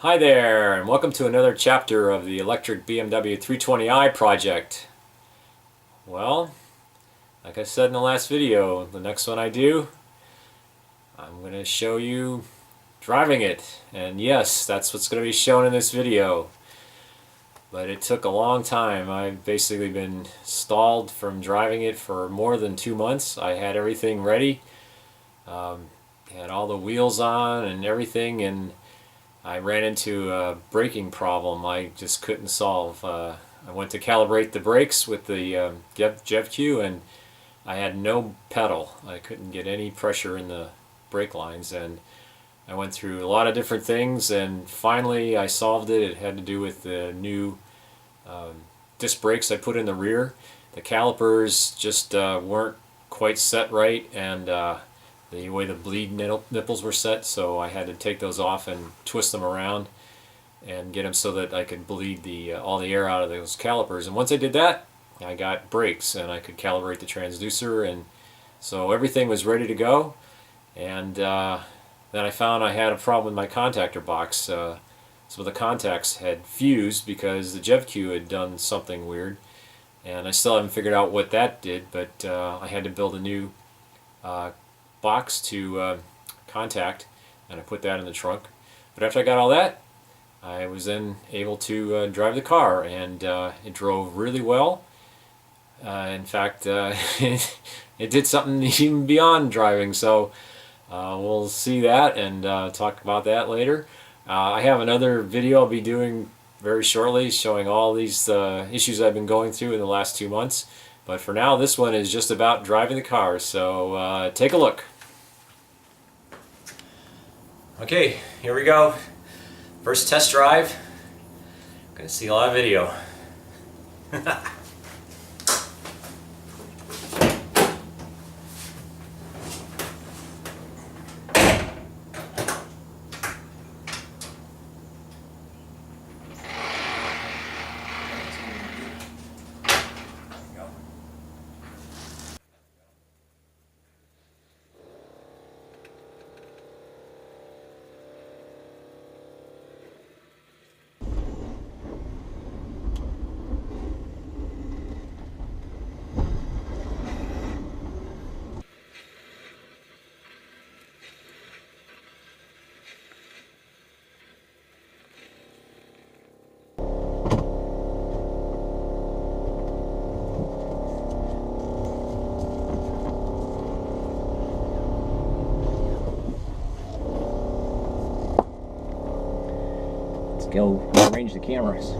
Hi there, and welcome to another chapter of the electric BMW 320i project. Well, like I said in the last video, the next one I do, I'm going to show you driving it. And yes, that's what's going to be shown in this video. But it took a long time. I've basically been stalled from driving it for more than 2 months. I had everything ready, had all the wheels on and everything, and I ran into a braking problem I just couldn't solve. I went to calibrate the brakes with the JevQ, and I had no pedal. I couldn't get any pressure in the brake lines, and I went through a lot of different things, and finally I solved it. It had to do with the new disc brakes I put in the rear. The calipers just weren't quite set right, and the way the bleed nipples were set, so I had to take those off and twist them around and get them so that I could bleed all the air out of those calipers. And once I did that, I got brakes and I could calibrate the transducer, and so everything was ready to go. And then I found I had a problem with my contactor box. Some of the contacts had fused because the JevQ had done something weird, and I still haven't figured out what that did, but I had to build a new box to contact, and I put that in the trunk. But after I got all that, I was then able to drive the car, and it drove really well. In fact, it did something even beyond driving, so we'll see that and talk about that later. I have another video I'll be doing very shortly showing all these issues I've been going through in the last 2 months. But for now, this one is just about driving the car, so take a look. Okay, here we go. First test drive. Gonna see a lot of video. Go rearrange the cameras.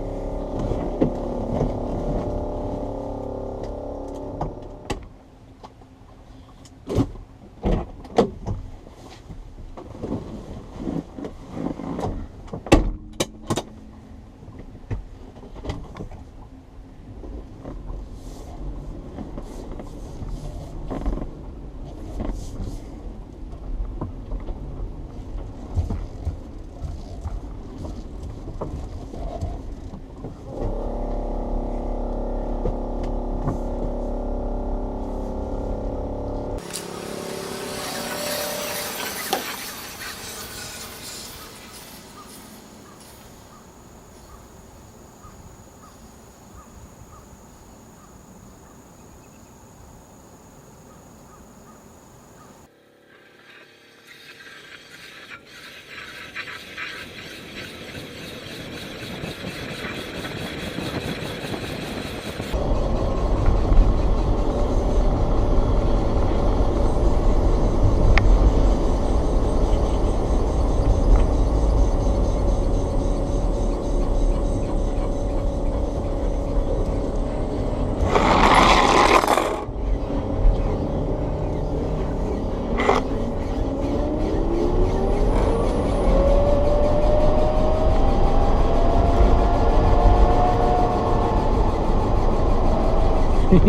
All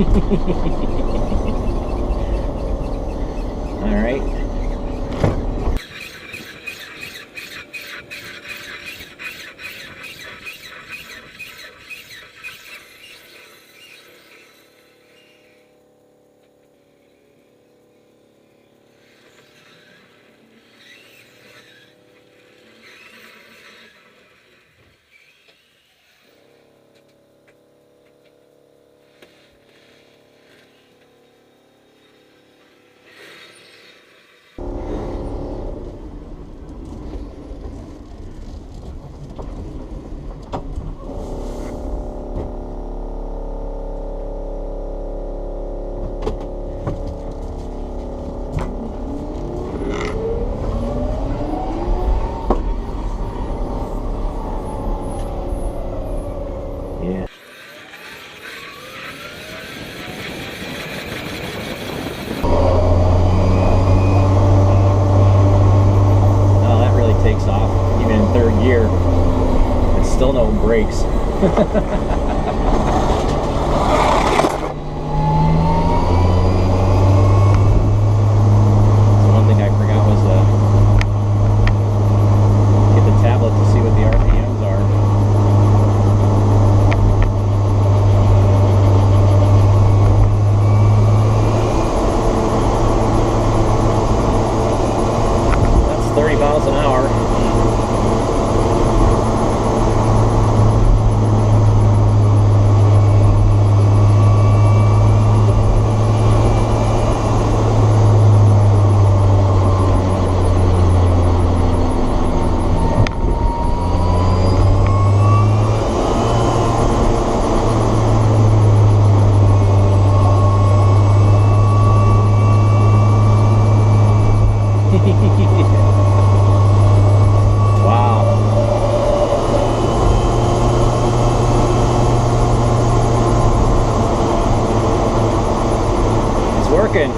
right. One thing I forgot was get the tablet to see what the RPMs are. That's 30 miles an hour. Wow. It's working.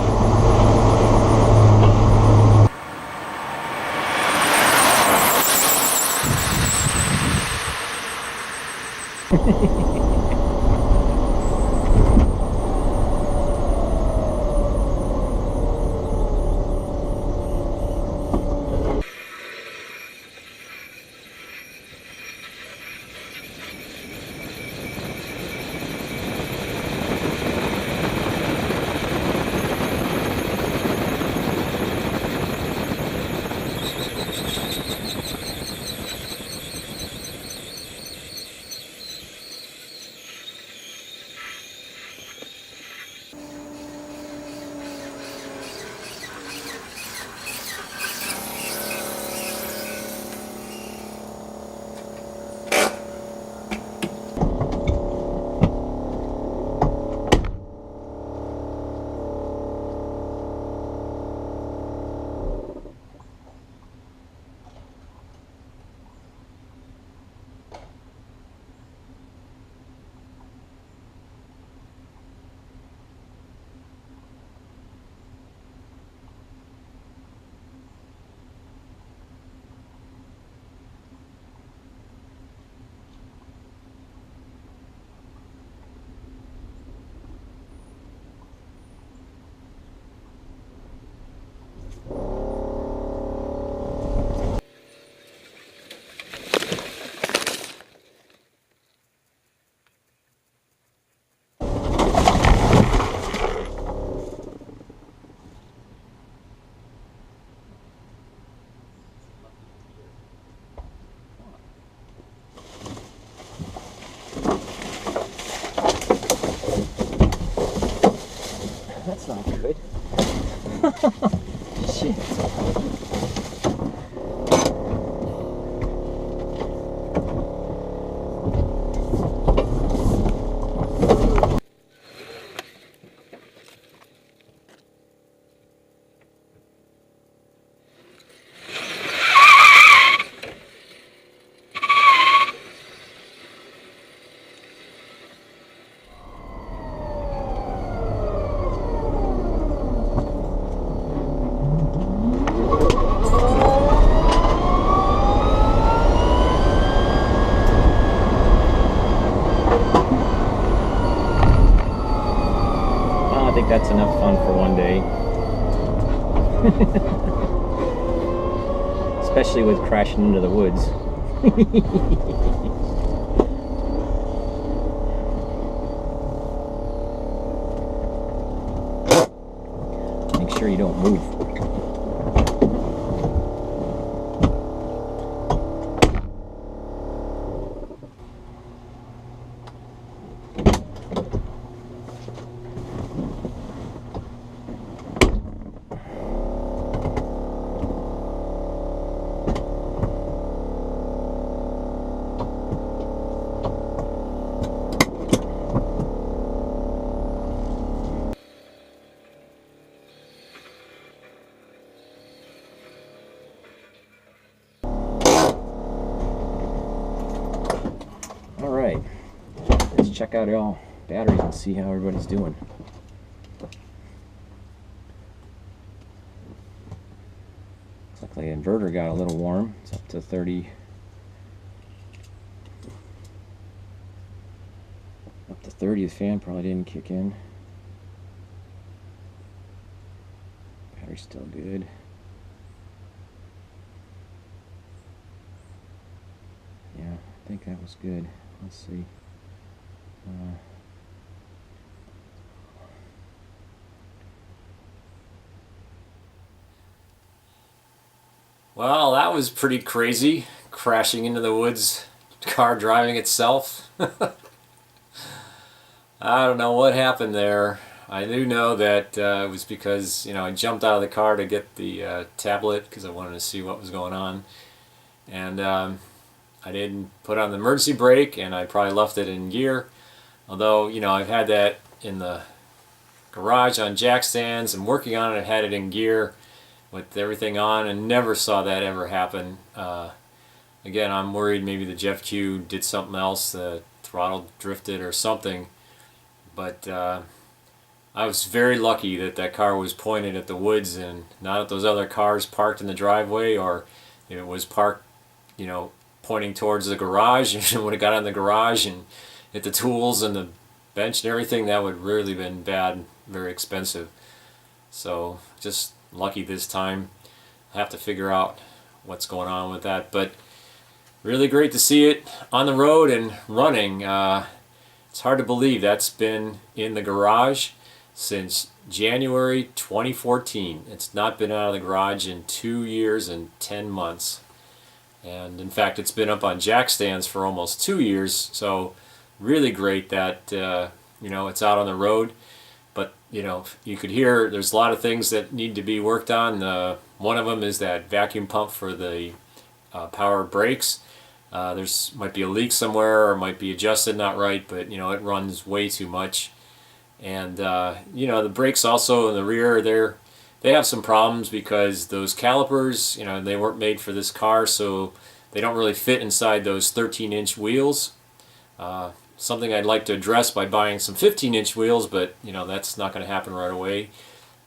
That's not good. Shit. I think that's enough fun for one day. Especially with crashing into the woods. Make sure you don't move. Alright, let's check out all batteries and see how everybody's doing. Looks like the inverter got a little warm. It's up to 30. 30th fan probably didn't kick in. Battery's still good. Yeah, I think that was good. Let's see. Well, that was pretty crazy, crashing into the woods, car driving itself. I don't know what happened there. I do know that it was because, I jumped out of the car to get the tablet because I wanted to see what was going on. And I didn't put on the emergency brake, and I probably left it in gear. Although, I've had that in the garage on jack stands and working on it, I had it in gear with everything on and never saw that ever happen. Again, I'm worried maybe the Jeff Q did something else, the throttle drifted or something. But I was very lucky that that car was pointed at the woods and not at those other cars parked in the driveway, or if it was parked, pointing towards the garage, and when it got in the garage and hit the tools and the bench and everything, that would really been bad, very expensive. So just lucky this time. I have to figure out what's going on with that, but really great to see it on the road and running. It's hard to believe that's been in the garage since January 2014. It's not been out of the garage in 2 years and 10 months. And in fact, it's been up on jack stands for almost 2 years. So really great that, it's out on the road. But, you could hear there's a lot of things that need to be worked on. One of them is that vacuum pump for the power brakes. There's might be a leak somewhere, or might be adjusted not right, but it runs way too much. And the brakes also in the rear, they have some problems because those calipers, they weren't made for this car, so they don't really fit inside those 13-inch wheels. Something I'd like to address by buying some 15-inch wheels, but that's not going to happen right away.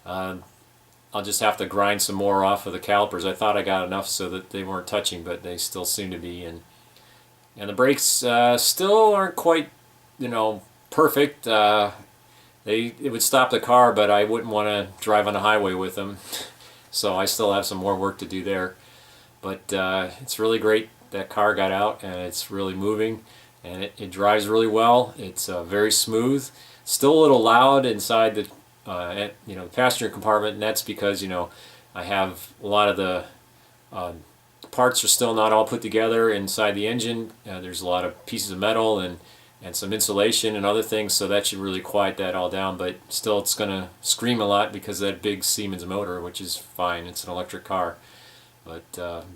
I'll just have to grind some more off of the calipers. I thought I got enough so that they weren't touching, but they still seem to be. And the brakes still aren't quite, perfect. It would stop the car, but I wouldn't want to drive on the highway with them. So I still have some more work to do there. But it's really great that car got out, and it's really moving, and it drives really well. It's very smooth. Still a little loud inside the passenger compartment, and that's because I have a lot of the parts are still not all put together inside the engine. There's a lot of pieces of metal and some insulation and other things, so that should really quiet that all down. But still, it's going to scream a lot because of that big Siemens motor, which is fine. It's an electric car, but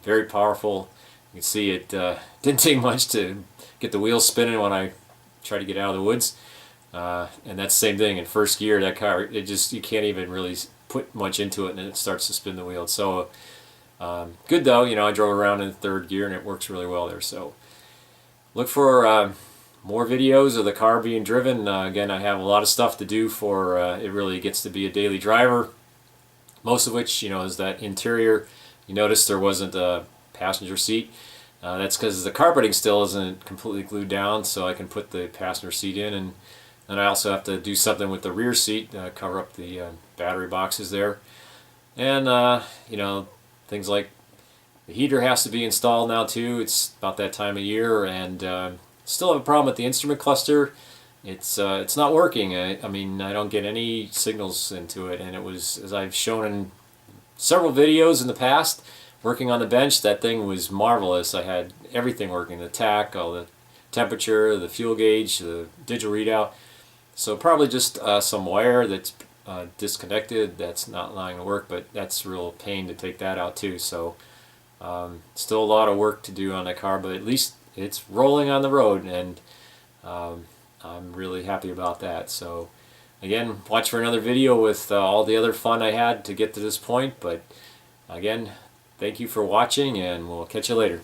very powerful. You can see it didn't take much to get the wheels spinning when I tried to get out of the woods. And that's the same thing in first gear. That car, you can't even really put much into it, and it starts to spin the wheels. So good though. I drove around in third gear, and it works really well there. So look for more videos of the car being driven. Again, I have a lot of stuff to do for it really gets to be a daily driver. Most of which, is that interior. You notice there wasn't a passenger seat. That's because the carpeting still isn't completely glued down, so I can put the passenger seat in, and then I also have to do something with the rear seat, cover up the battery boxes there. And, things like the heater has to be installed now too. It's about that time of year, and still have a problem with the instrument cluster. It's not working. I mean, I don't get any signals into it, and it was, as I've shown in several videos in the past, working on the bench, that thing was marvelous. I had everything working, the tach, all the temperature, the fuel gauge, the digital readout. So probably just some wire that's disconnected that's not allowing to work, but that's a real pain to take that out too. So still a lot of work to do on that car, but at least it's rolling on the road, and I'm really happy about that. So again, watch for another video with all the other fun I had to get to this point. But again, thank you for watching, and we'll catch you later.